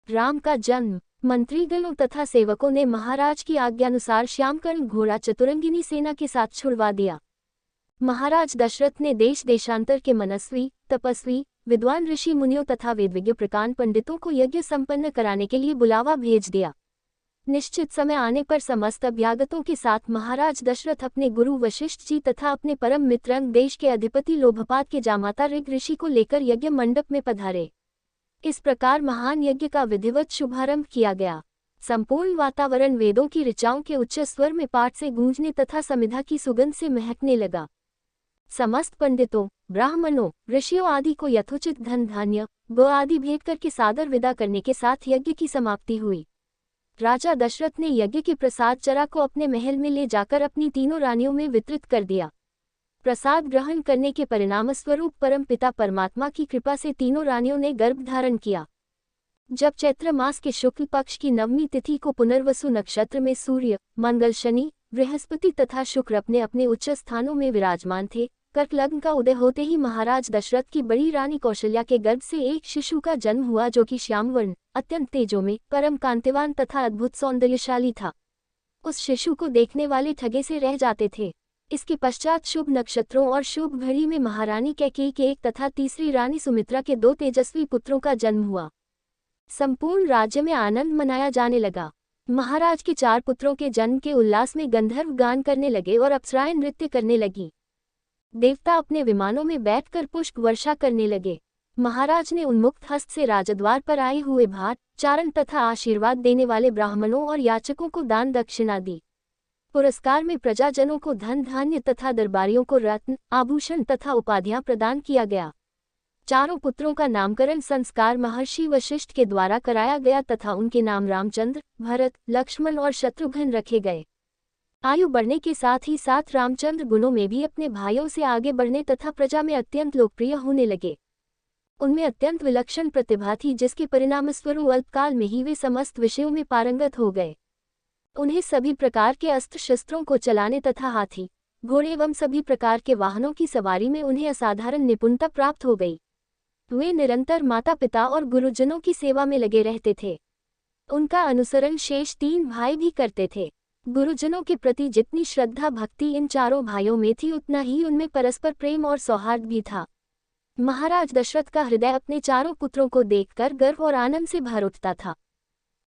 राम का जन्म। मंत्रीगणों तथा सेवकों ने महाराज की आज्ञानुसार श्यामकर्ण घोड़ा चतुरंगिनी सेना के साथ छुड़वा दिया। महाराज दशरथ ने देश देशांतर के मनस्वी, तपस्वी, विद्वान ऋषि मुनियों तथा वेदविज्ञ प्रकांड पंडितों को यज्ञ संपन्न कराने के लिए बुलावा भेज दिया। निश्चित समय आने पर समस्त अभ्यागतों के साथ महाराज दशरथ अपने गुरु वशिष्ठ जी तथा अपने परम मित्र अंग देश के अधिपति लोभपात के जामाता ऋग ऋषि को लेकर यज्ञ मंडप में पधारे। इस प्रकार महान यज्ञ का विधिवत शुभारंभ किया गया। संपूर्ण वातावरण वेदों की ऋचाओं के उच्च स्वर में पाठ से गूंजने तथा समिधा की सुगंध से महकने लगा। समस्त पंडितों, ब्राह्मणों, ऋषियों आदि को यथोचित धन धान्य व आदि भेंट करके सादर विदा करने के साथ यज्ञ की समाप्ति हुई। राजा दशरथ ने यज्ञ के प्रसाद चरा को अपने महल में ले जाकर अपनी तीनों रानियों में वितरित कर दिया। प्रसाद ग्रहण करने के परिणामस्वरूप परम पिता परमात्मा की कृपा से तीनों रानियों ने गर्भ धारण किया। जब चैत्र मास के शुक्ल पक्ष की नवमी तिथि को पुनर्वसु नक्षत्र में सूर्य, मंगल, शनि, बृहस्पति तथा शुक्र अपने अपने उच्च स्थानों में विराजमान थे, कर्क लग्न का उदय होते ही महाराज दशरथ की बड़ी रानी कौशल्या के गर्भ से एक शिशु का जन्म हुआ जो कि श्यामवर्ण, अत्यंत तेजोमय, परम कांतिवान तथा अद्भुत सौंदर्यशाली था। उस शिशु को देखने वाले ठगे से रह जाते थे। इसके पश्चात शुभ नक्षत्रों और शुभ घड़ी में महारानी कैकेयी के एक तथा तीसरी रानी सुमित्रा के 2 तेजस्वी पुत्रों का जन्म हुआ। संपूर्ण राज्य में आनंद मनाया जाने लगा। महाराज के 4 पुत्रों के जन्म के उल्लास में गंधर्व गान करने लगे और अप्सराएं नृत्य करने लगीं। देवता अपने विमानों में बैठकर पुष्प वर्षा करने लगे। महाराज ने उन्मुक्त हस्त से राजद्वार पर आए हुए भार, चारण तथा आशीर्वाद देने वाले ब्राह्मणों और याचकों को दान दक्षिणा दी। पुरस्कार में प्रजाजनों को धन धान्य तथा दरबारियों को रत्न, आभूषण तथा उपाधियां प्रदान किया गया। चारों पुत्रों का नामकरण संस्कार महर्षि वशिष्ठ के द्वारा कराया गया तथा उनके नाम रामचंद्र, भरत, लक्ष्मण और शत्रुघ्न रखे गए। आयु बढ़ने के साथ ही साथ रामचंद्र गुणों में भी अपने भाइयों से आगे बढ़ने तथा प्रजा में अत्यंत लोकप्रिय होने लगे। उनमें अत्यंत विलक्षण प्रतिभा थी जिसके परिणामस्वरूप अल्पकाल में ही वे समस्त विषयों में पारंगत हो गए। उन्हें सभी प्रकार के अस्त्र शस्त्रों को चलाने तथा हाथी, घोड़े एवं सभी प्रकार के वाहनों की सवारी में उन्हें असाधारण निपुणता प्राप्त हो गई। वे निरंतर माता पिता और गुरुजनों की सेवा में लगे रहते थे। उनका अनुसरण शेष 3 भाई भी करते थे। गुरुजनों के प्रति जितनी श्रद्धा भक्ति इन चारों भाइयों में थी उतना ही उनमें परस्पर प्रेम और सौहार्द भी था। महाराज दशरथ का हृदय अपने चारों पुत्रों को देखकर गर्व और आनंद से भर उठता था।